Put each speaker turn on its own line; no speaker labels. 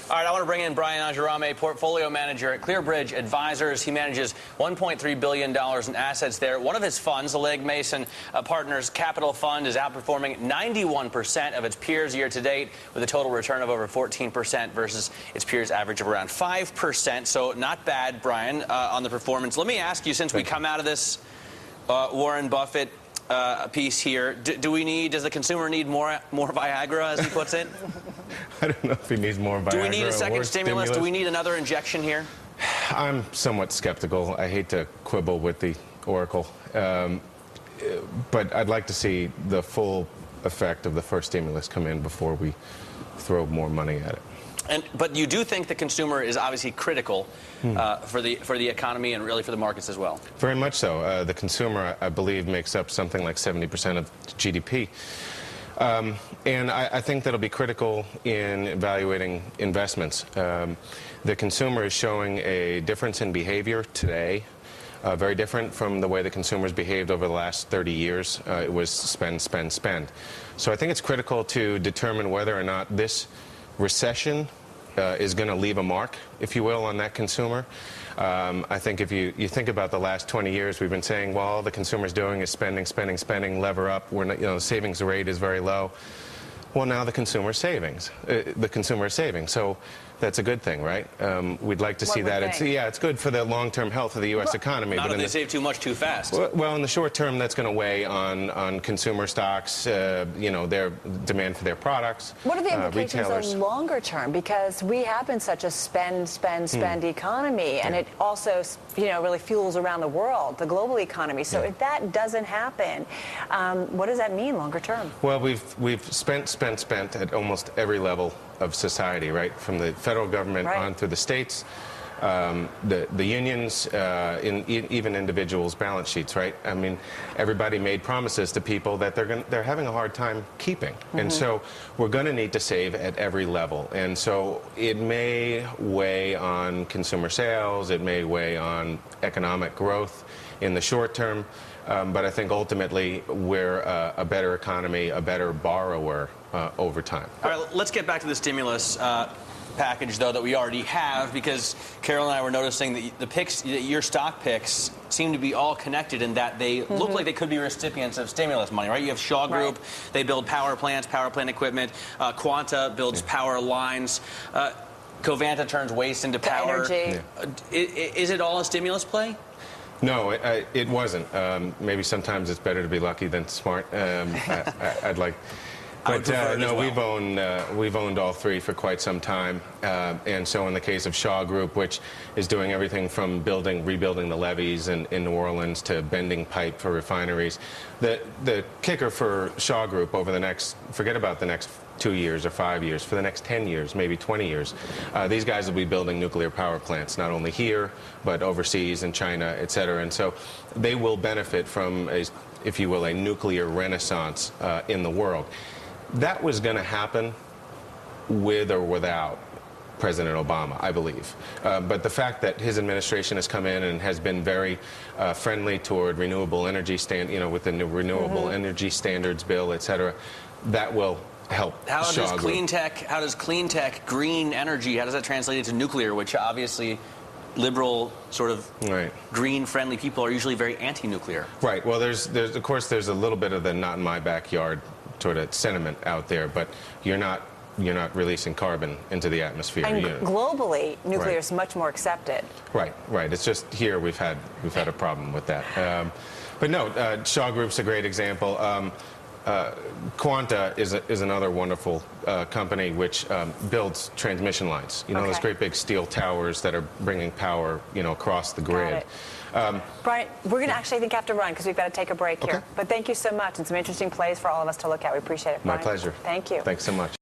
All right, I want to bring in Brian Angeranme, portfolio manager at ClearBridge Advisors. He manages $1.3 billion in assets there. One of his funds, the Legg Mason Partners Capital Fund, is outperforming 91% of its peers year to date, with a total return of over 14% versus its peers' average of around 5%. So not bad, Brian, on the performance. Let me ask you, since we come out of this Warren Buffett piece here, does the consumer need more Viagra, as he puts it?
I don't know if he needs more Viagra.
Do we need a second stimulus? Do we need another injection here?
I'm somewhat skeptical. I hate to quibble with the oracle, but I'd like to see the full effect of the first stimulus come in before we throw more money at it.
But you do think the consumer is obviously critical for the economy and really for the markets as well?
Very much so. The consumer, I believe, makes up something like 70% of GDP. And I think that'll be critical in evaluating investments. The consumer is showing a difference in behavior today, very different from the way the consumers behaved over the last 30 years. It was spend, spend, spend. So I think it's critical to determine whether or not this recession is going to leave a mark, if you will, on that consumer. I think if you think about the last 20 years, we've been saying, well, all the consumer's doing is spending, spending, spending, lever up. We're not, the savings rate is very low. Well, now the consumer is saving. So that's a good thing, right? We'd like to see that. It's good for the long-term health of the U.S. economy.
Not if they save too much too fast.
Well, in the short term, that's going to weigh on consumer stocks, their demand for their products.
What are the implications on longer term? Because we have been such a spend economy, and it also, really fuels around the world, the global economy. So if that doesn't happen, what does that mean longer term?
Well, we've spent at almost every level of society, right? From the federal government on through the states, the unions, even individuals' balance sheets, right? I mean, everybody made promises to people that they're having a hard time keeping. And so we're going to need to save at every level. And so it may weigh on consumer sales, it may weigh on economic growth in the short term, but I think ultimately we're a better economy, a better borrower over time.
All right, let's get back to the stimulus package, though, that we already have, because Carol and I were noticing that the picks, your stock picks, seem to be all connected in that they look like they could be recipients of stimulus money, right? You have Shaw Group, they build power plants, power plant equipment. Quanta builds power lines. Covanta turns waste into power.
Energy.
Is it all a stimulus play?
No, it wasn't. Maybe sometimes it's better to be lucky than smart. I'd like... But no, we've owned all three for quite some time, and so in the case of Shaw Group, which is doing everything from rebuilding the levees in New Orleans to bending pipe for refineries, the kicker for Shaw Group over the next, forget about the next 2 years or 5 years, for the next 10 years, maybe 20 years, these guys will be building nuclear power plants, not only here, but overseas in China, et cetera. And so they will benefit from, if you will, a nuclear renaissance in the world. That was going to happen with or without President Obama, I believe. But the fact that his administration has come in and has been very friendly toward renewable energy with the new renewable energy standards bill, et cetera, that will help.
How does clean tech, green energy, how does that translate into nuclear, which obviously liberal, sort of green-friendly people are usually very anti-nuclear? Right.
Well, of course, there's a little bit of the not in my backyard sort of sentiment out there, but you're not releasing carbon into the atmosphere.
And globally, nuclear is much more accepted.
Right. It's just here we've had a problem with that. But no, Shaw Group's a great example. Quanta is another wonderful company which builds transmission lines. Those great big steel towers that are bringing power, across the grid.
Brian, we're going to actually, I think, have to run because we've got to take a break here. But thank you so much, and some interesting plays for all of us to look at. We appreciate it, Brian.
My pleasure.
Thank you.
Thanks so much.